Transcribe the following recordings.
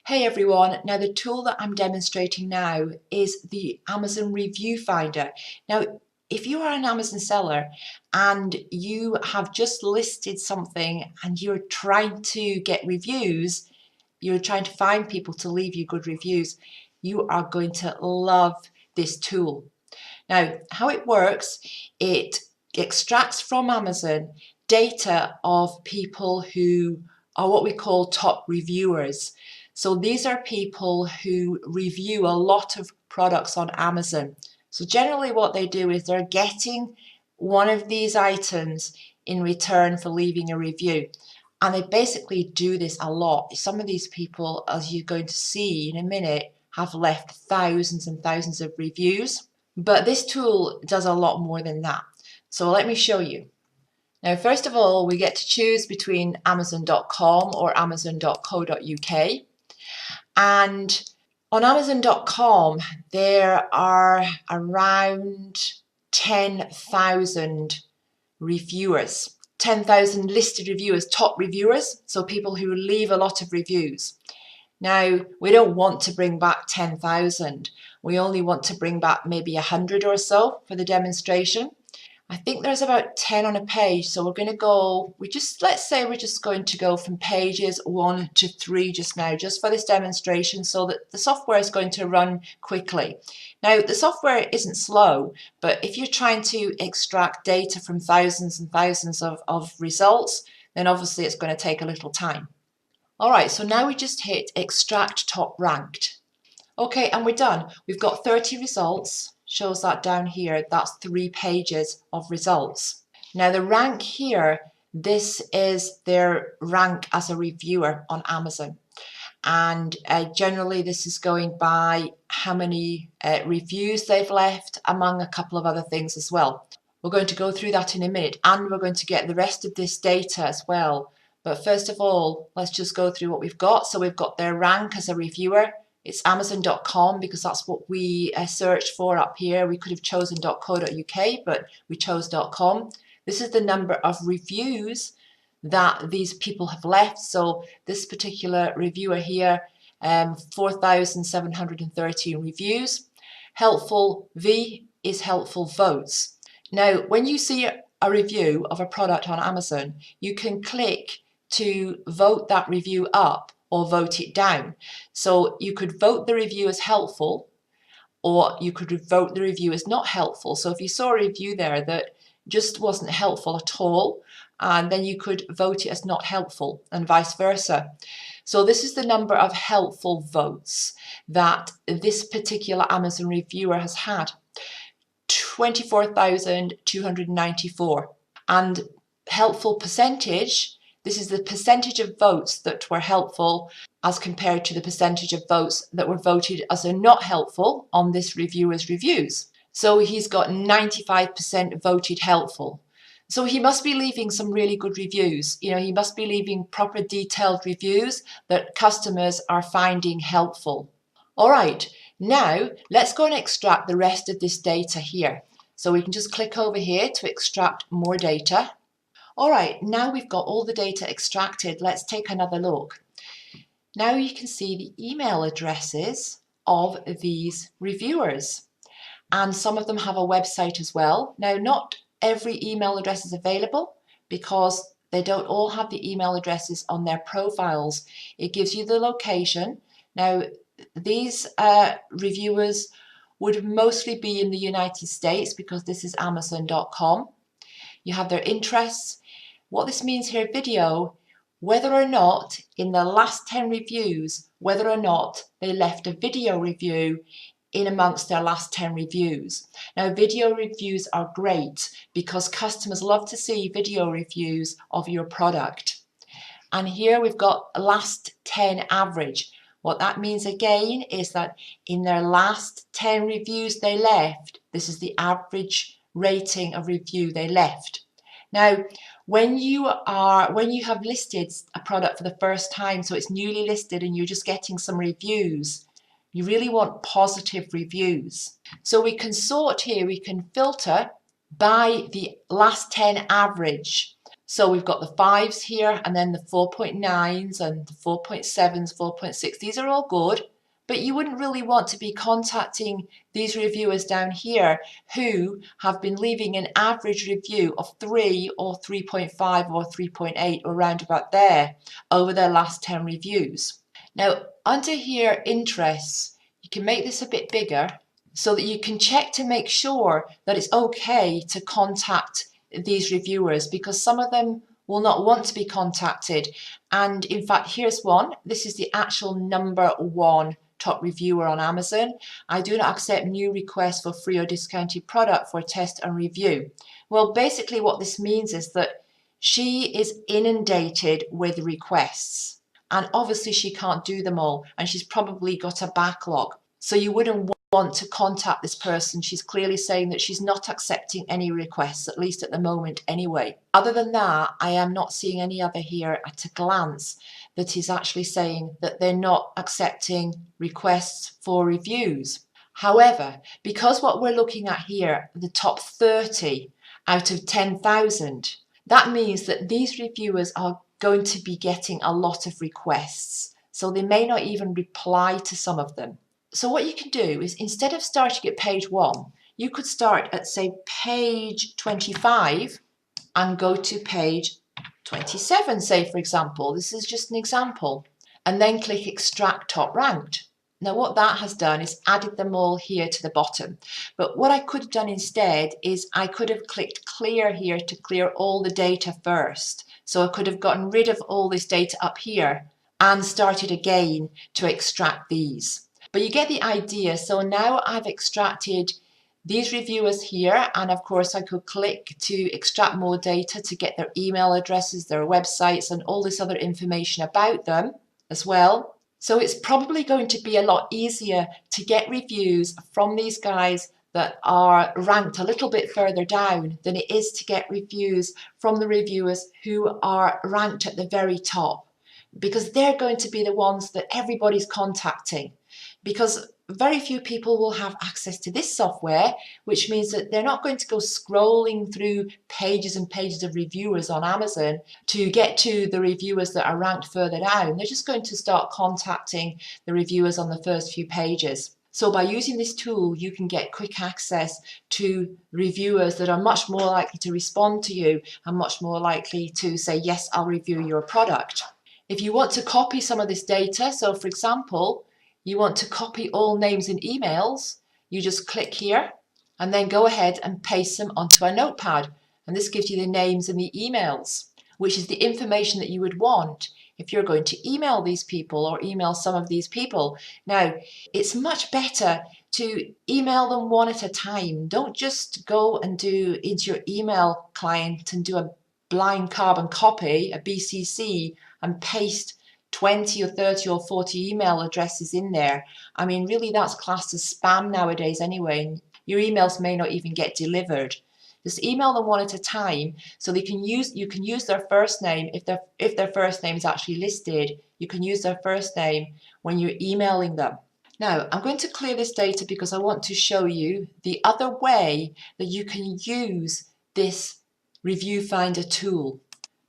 Hey everyone, now the tool that I'm demonstrating now is the Amazon Review Finder. Now, if you are an Amazon seller and you have just listed something and you're trying to get reviews, you're trying to find people to leave you good reviews, you are going to love this tool. Now, how it works, it extracts from Amazon data of people who are what we call top reviewers. So these are people who review a lot of products on Amazon. So generally what they do is they're getting one of these items in return for leaving a review. And they basically do this a lot. Some of these people, as you're going to see in a minute, have left thousands and thousands of reviews. But this tool does a lot more than that. So let me show you. Now, first of all, we get to choose between Amazon.com or Amazon.co.uk. And on Amazon.com, there are around 10,000 reviewers, 10,000 listed reviewers, top reviewers, so people who leave a lot of reviews. Now, we don't want to bring back 10,000. We only want to bring back maybe 100 or so for the demonstration. I think there's about 10 on a page, so we're going to go, let's say we're just going to go from pages 1 to 3 just now, just for this demonstration, so that the software is going to run quickly. Now, the software isn't slow, but if you're trying to extract data from thousands and thousands of results, then obviously it's going to take a little time. All right, so now we just hit extract top ranked. Okay, and we're done. We've got 30 results, shows that down here. That's 3 pages of results. Now the rank here, this is their rank as a reviewer on Amazon. And generally this is going by how many reviews they've left, among a couple of other things as well. We're going to go through that in a minute, and we're going to get the rest of this data as well. But first of all, let's just go through what we've got. So we've got their rank as a reviewer. It's Amazon.com because that's what we searched for up here. We could have chosen .co.uk, but we chose .com. This is the number of reviews that these people have left. So this particular reviewer here, 4,713 reviews. Helpful V is helpful votes. Now, when you see a review of a product on Amazon, you can click to vote that review up or vote it down. So you could vote the review as helpful, or you could vote the review as not helpful. So if you saw a review there that just wasn't helpful at all, and then you could vote it as not helpful, and vice versa. So this is the number of helpful votes that this particular Amazon reviewer has had. 24,294. And helpful percentage, this is the percentage of votes that were helpful as compared to the percentage of votes that were voted as are not helpful on this reviewer's reviews. So he's got 95% voted helpful. So he must be leaving some really good reviews. You know, he must be leaving proper detailed reviews that customers are finding helpful. All right, now let's go and extract the rest of this data here. So we can just click over here to extract more data. All right, now we've got all the data extracted. Let's take another look. Now you can see the email addresses of these reviewers, and some of them have a website as well. Now, not every email address is available because they don't all have the email addresses on their profiles. It gives you the location. Now, these reviewers would mostly be in the United States because this is Amazon.com. You have their interests. What this means here, video, whether or not in the last 10 reviews, whether or not they left a video review in amongst their last 10 reviews. Now, video reviews are great because customers love to see video reviews of your product. And here we've got last 10 average. What that means again is that in their last 10 reviews they left, this is the average rating of review they left. Now, when you have listed a product for the first time, so it's newly listed and you're just getting some reviews, you really want positive reviews. So we can sort here, we can filter by the last 10 average. So we've got the 5s here, and then the 4.9s and the 4.7s, 4.6. These are all good, but you wouldn't really want to be contacting these reviewers down here who have been leaving an average review of 3 or 3.5 or 3.8 or around about there over their last 10 reviews. Now, under here, interests, you can make this a bit bigger so that you can check to make sure that it's okay to contact these reviewers, because some of them will not want to be contacted. And in fact, here's one. This is the actual #1 top reviewer on Amazon. I do not accept new requests for free or discounted product for test and review. Well, basically what this means is that she is inundated with requests, and obviously she can't do them all, and she's probably got a backlog. So you wouldn't want to contact this person. She's clearly saying that she's not accepting any requests, at least at the moment anyway. Other than that, I am not seeing any other here at a glance that is actually saying that they're not accepting requests for reviews. However, because what we're looking at here, the top 30 out of 10,000, that means that these reviewers are going to be getting a lot of requests. So they may not even reply to some of them. So what you can do is, instead of starting at page 1, you could start at, say, page 25 and go to page 27, say, for example. This is just an example. And then click Extract Top Ranked. Now what that has done is added them all here to the bottom. But what I could have done instead is I could have clicked Clear here to clear all the data first. So I could have gotten rid of all this data up here and started again to extract these. But you get the idea. So now I've extracted these reviewers here, and of course I could click to extract more data to get their email addresses, their websites, and all this other information about them as well. So it's probably going to be a lot easier to get reviews from these guys that are ranked a little bit further down than it is to get reviews from the reviewers who are ranked at the very top, because they're going to be the ones that everybody's contacting. Because very few people will have access to this software, which means that they're not going to go scrolling through pages and pages of reviewers on Amazon to get to the reviewers that are ranked further down. They're just going to start contacting the reviewers on the first few pages. So by using this tool, you can get quick access to reviewers that are much more likely to respond to you and much more likely to say, yes, I'll review your product. If you want to copy some of this data, so for example, you want to copy all names and emails, you just click here and then go ahead and paste them onto a notepad. And this gives you the names and the emails, which is the information that you would want if you're going to email these people or email some of these people. Now, it's much better to email them one at a time. Don't just go and do into your email client and do a blind carbon copy, a BCC, and paste 20 or 30 or 40 email addresses in there. I mean, really, that's classed as spam nowadays anyway. Your emails may not even get delivered. Just email them one at a time, so you can use their first name if their first name is actually listed. You can use their first name when you're emailing them. Now, I'm going to clear this data because I want to show you the other way that you can use this Review Finder tool.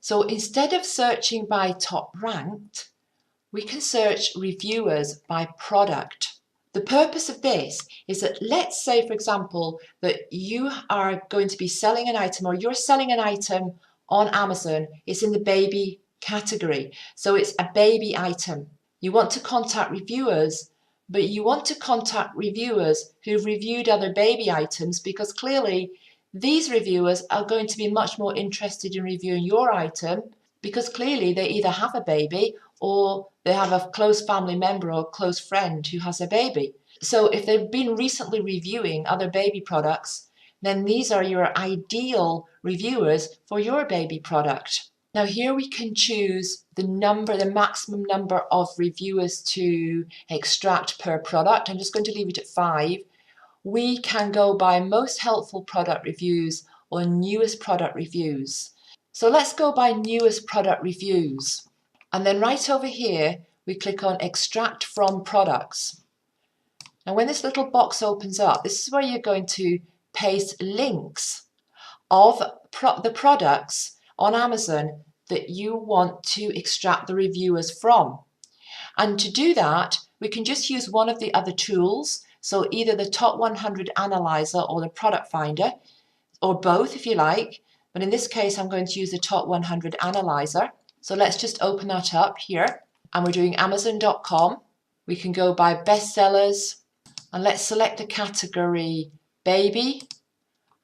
So instead of searching by top ranked, we can search reviewers by product. The purpose of this is that, let's say, for example, that you are going to be selling an item, or you're selling an item on Amazon. It's in the baby category, so it's a baby item. You want to contact reviewers, but you want to contact reviewers who've reviewed other baby items, because clearly these reviewers are going to be much more interested in reviewing your item, because clearly they either have a baby or they have a close family member or a close friend who has a baby. So if they've been recently reviewing other baby products, then these are your ideal reviewers for your baby product. Now here we can choose the maximum number of reviewers to extract per product. I'm just going to leave it at 5. We can go by most helpful product reviews or newest product reviews. So let's go by newest product reviews. And then right over here, we click on Extract from Products. Now when this little box opens up, this is where you're going to paste links of the products on Amazon that you want to extract the reviewers from. And to do that, we can just use one of the other tools. So either the Top 100 Analyzer or the Product Finder, or both if you like. But in this case, I'm going to use the Top 100 Analyzer. So let's just open that up here. And we're doing Amazon.com. We can go by bestsellers. And let's select the category baby.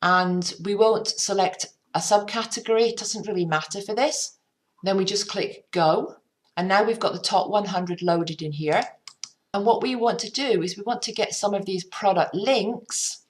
And we won't select a subcategory. It doesn't really matter for this. Then we just click go. And now we've got the top 100 loaded in here. And what we want to do is we want to get some of these product links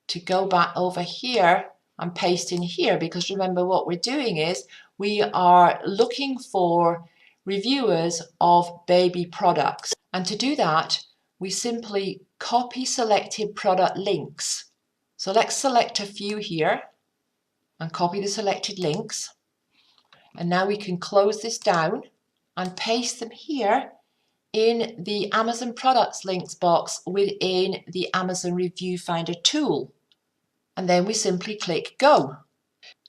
to go back over here and paste in here, because remember what we're doing is we are looking for reviewers of baby products. And to do that, we simply copy selected product links. So let's select a few here and copy the selected links. And now we can close this down and paste them here in the Amazon products links box within the Amazon Review Finder tool. And then we simply click go.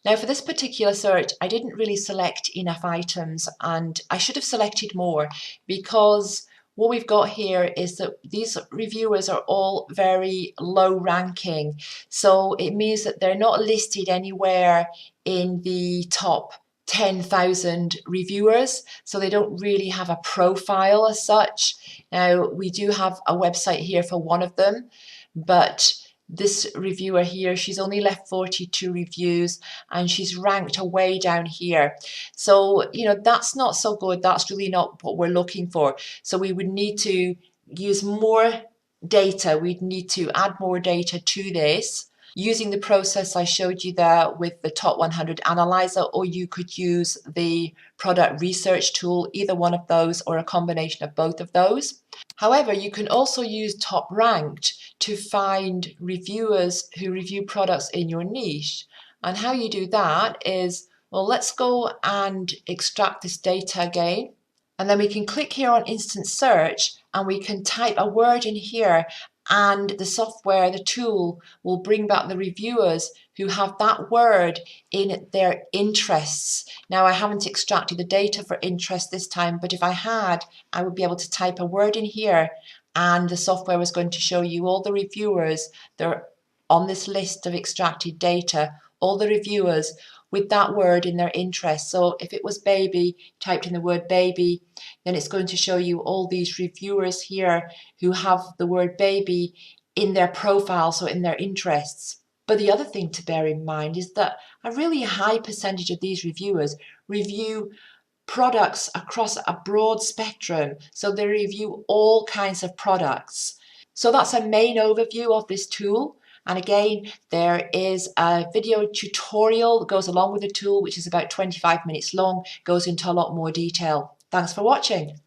Now for this particular search, I didn't really select enough items, and I should have selected more, because what we've got here is that these reviewers are all very low ranking. So it means that they're not listed anywhere in the top 10,000 reviewers, so they don't really have a profile as such. Now we do have a website here for one of them, but this reviewer here, she's only left 42 reviews and she's ranked way down here. So, you know, that's not so good. That's really not what we're looking for. So we would need to use more data. We'd need to add more data to this using the process I showed you there with the Top 100 Analyzer, or you could use the product research tool, either one of those or a combination of both of those. However, you can also use Top Ranked to find reviewers who review products in your niche. And how you do that is, well, let's go and extract this data again. And then we can click here on Instant Search and we can type a word in here, and the software, the tool, will bring back the reviewers who have that word in their interests. Now, I haven't extracted the data for interest this time, but if I had, I would be able to type a word in here and the software was going to show you all the reviewers that are on this list of extracted data, all the reviewers with that word in their interest. So if it was baby, typed in the word baby, then it's going to show you all these reviewers here who have the word baby in their profile, so in their interests. But the other thing to bear in mind is that a really high percentage of these reviewers review products across a broad spectrum. So they review all kinds of products. So that's a main overview of this tool. And again, there is a video tutorial that goes along with the tool, which is about 25 minutes long, goes into a lot more detail. Thanks for watching.